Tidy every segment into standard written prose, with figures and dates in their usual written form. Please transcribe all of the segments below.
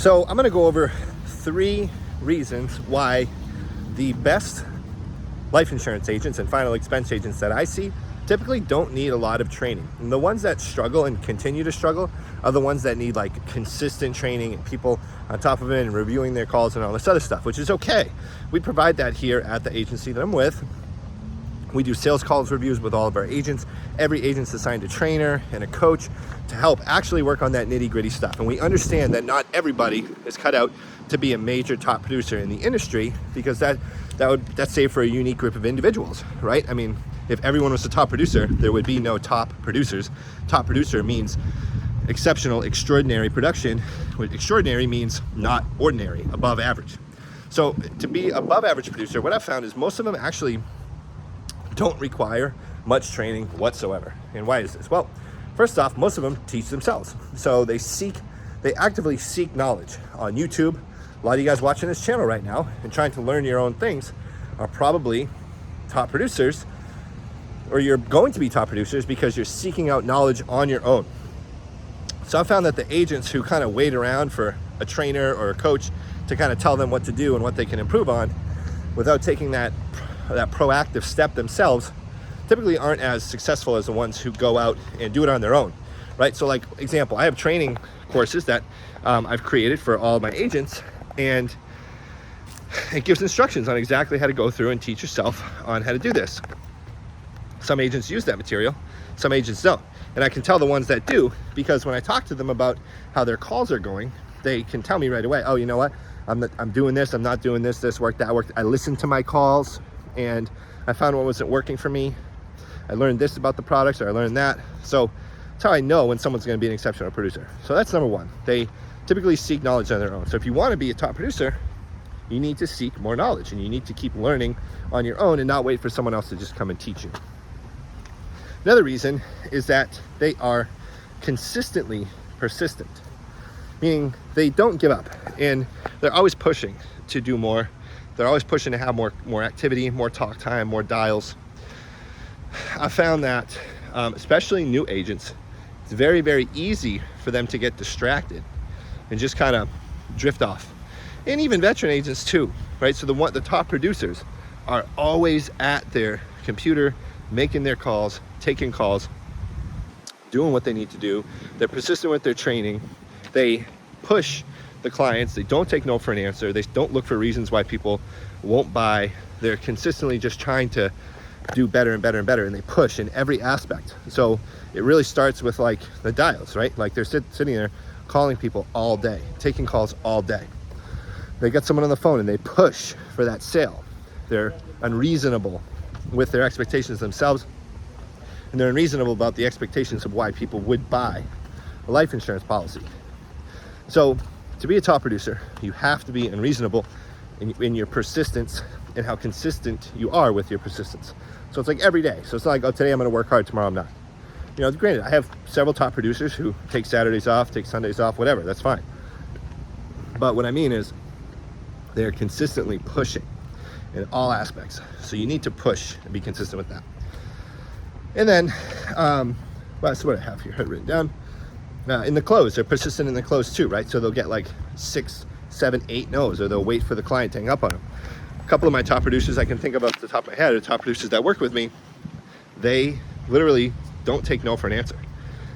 So I'm going to go over 3 reasons why the best life insurance agents and final expense agents that I see typically don't need a lot of training. And the ones that struggle and continue to struggle are the ones that need like consistent training and people on top of it and reviewing their calls and all this other stuff, which is okay. We provide that here at the agency that I'm with. We do sales calls reviews with all of our agents. Every agent's assigned a trainer and a coach to help actually work on that nitty-gritty stuff. And we understand that not everybody is cut out to be a major top producer in the industry, because that's saved for a unique group of individuals, right? I mean, if everyone was a top producer, there would be no top producers. Top producer means exceptional, extraordinary production. Extraordinary means not ordinary, above average. So to be above average producer, what I've found is most of them actually don't require much training whatsoever. And why is this? Well, first off, most of them teach themselves. So they actively seek knowledge on YouTube. A lot of you guys watching this channel right now and trying to learn your own things are probably top producers, or you're going to be top producers because you're seeking out knowledge on your own. So I found that the agents who kind of wait around for a trainer or a coach to kind of tell them what to do and what they can improve on without taking that proactive step themselves typically aren't as successful as the ones who go out and do it on their own, right? So like example, I have training courses that I've created for all of my agents, and it gives instructions on exactly how to go through and teach yourself on how to do this. Some agents use that material, some agents don't. And I can tell the ones that do, because when I talk to them about how their calls are going, they can tell me right away, oh, you know what? I'm doing this, I'm not doing this worked, that worked. I listened to my calls and I found what wasn't working for me. I learned this about the products, or I learned that. So that's how I know when someone's going to be an exceptional producer. So that's number one. They typically seek knowledge on their own. So if you want to be a top producer, you need to seek more knowledge, and you need to keep learning on your own and not wait for someone else to just come and teach you. Another reason is that they are consistently persistent, meaning they don't give up, and they're always pushing to do more. They're always pushing to have more activity, more talk time, more dials. I found that especially new agents, it's very, very easy for them to get distracted and just kind of drift off. And even veteran agents too, right? So the top producers are always at their computer, making their calls, taking calls, doing what they need to do. They're persistent with their training. They push the clients. They don't take no for an answer. They don't look for reasons why people won't buy. They're consistently just trying to do better and better and better, and they push in every aspect. So it really starts with like the dials, right? Like they're sitting there calling people all day, taking calls all day. They get someone on the phone and they push for that sale. They're unreasonable with their expectations themselves, and they're unreasonable about the expectations of why people would buy a life insurance policy. So to be a top producer, you have to be unreasonable in your persistence and how consistent you are with your persistence. So it's like every day. So it's not like, oh, today I'm going to work hard, tomorrow I'm not. You know, granted, I have several top producers who take Saturdays off, take Sundays off, whatever, that's fine. But what I mean is they're consistently pushing in all aspects. So you need to push and be consistent with that. And then, well, that's what I have here written down. In the close, they're persistent in the close too, right? So they'll get like 6, 7, 8 no's, or they'll wait for the client to hang up on them. A couple of my top producers I can think of off the top of my head, are top producers that work with me. They literally don't take no for an answer.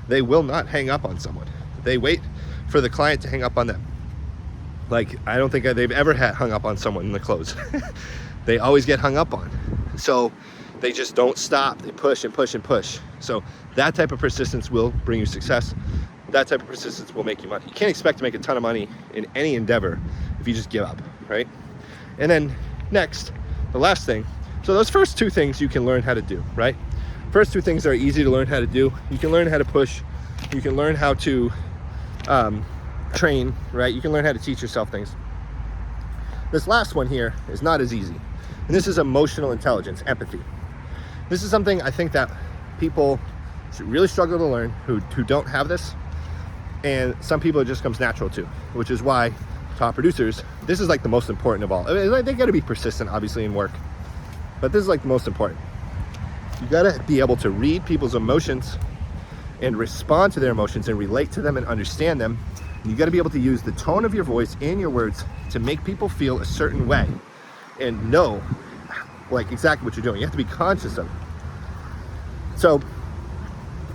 They will not hang up on someone. They wait for the client to hang up on them. Like, I don't think they've ever hung up on someone in the close. They always get hung up on. So they just don't stop. They push and push and push. So that type of persistence will bring you success. That type of persistence will make you money. You can't expect to make a ton of money in any endeavor if you just give up, right? And then next, the last thing. So those first 2 things you can learn how to do, right? First 2 things are easy to learn how to do. You can learn how to push. You can learn how to train, right? You can learn how to teach yourself things. This last one here is not as easy. And this is emotional intelligence, empathy. This is something I think that people should really struggle to learn who don't have this. And some people it just comes natural to, which is why top producers, this is like the most important of all. I mean, they got to be persistent, obviously, in work, but this is like the most important. You got to be able to read people's emotions and respond to their emotions and relate to them and understand them, You got to be able to use the tone of your voice and your words to make people feel a certain way and know like exactly what you're doing. You have to be conscious of it. So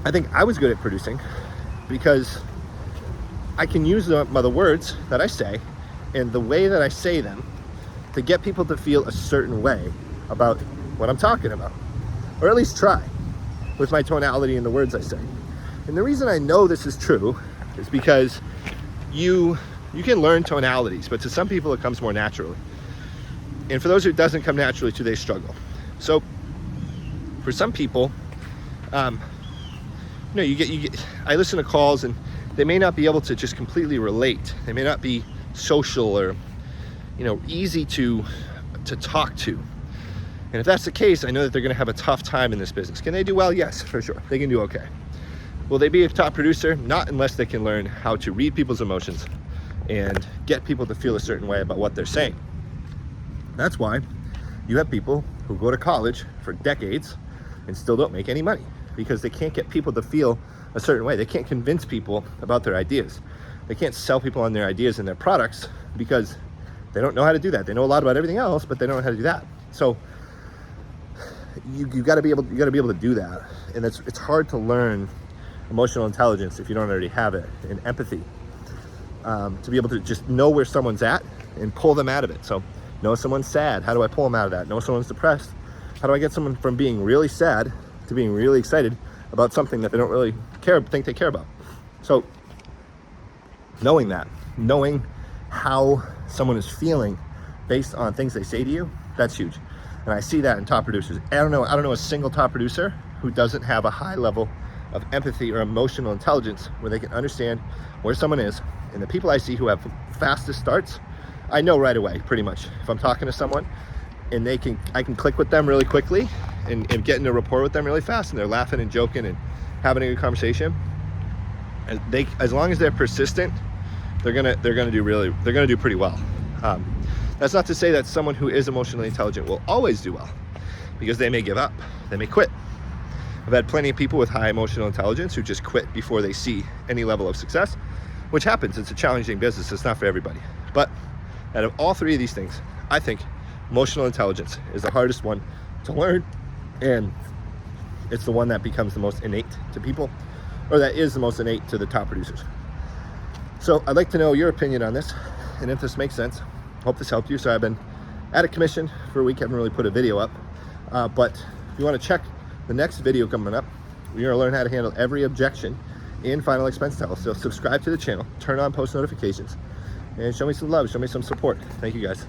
I think I was good at producing because I can use the words that I say and the way that I say them to get people to feel a certain way about what I'm talking about, or at least try with my tonality and the words I say. And the reason I know this is true is because you can learn tonalities, but to some people it comes more naturally. And for those who it doesn't come naturally to, they struggle. So for some people, you get I listen to calls and they may not be able to just completely relate. They may not be social or easy to talk to. And if that's the case, I know that they're going to have a tough time in this business. Can they do well? Yes, for sure. They can do okay. Will they be a top producer? Not unless they can learn how to read people's emotions and get people to feel a certain way about what they're saying. That's why you have people who go to college for decades and still don't make any money, because they can't get people to feel a certain way. They can't convince people about their ideas. They can't sell people on their ideas and their products because they don't know how to do that. They know a lot about everything else, but they don't know how to do that. So you got to be able to do that. And it's hard to learn emotional intelligence if you don't already have it, and empathy, to be able to just know where someone's at and pull them out of it. So know someone's sad, how do I pull them out of that? Know someone's depressed, how do I get someone from being really sad to being really excited about something that they don't really think they care about? So knowing how someone is feeling based on things they say to you, that's huge. And I see that in top producers. I don't know a single top producer who doesn't have a high level of empathy or emotional intelligence where they can understand where someone is. And the people I see who have fastest starts, I know right away, pretty much. If I'm talking to someone and I can click with them really quickly and get into rapport with them really fast, and they're laughing and joking and having a good conversation, and as long as they're persistent, they're gonna do pretty well. That's not to say that someone who is emotionally intelligent will always do well, because they may give up, they may quit. I've had plenty of people with high emotional intelligence who just quit before they see any level of success, which happens. It's a challenging business. It's not for everybody. But out of all three of these things, I think emotional intelligence is the hardest one to learn, and it's the one that becomes the most innate to people, or that is the most innate to the top producers. So I'd like to know your opinion on this, and if this makes sense. Hope this helped you. So I've been at a commission for a week, haven't really put a video up, but if you want to check the next video coming up, we're going to learn how to handle every objection in Final Expense Title. So subscribe to the channel, turn on post notifications, and show me some love, show me some support. Thank you guys.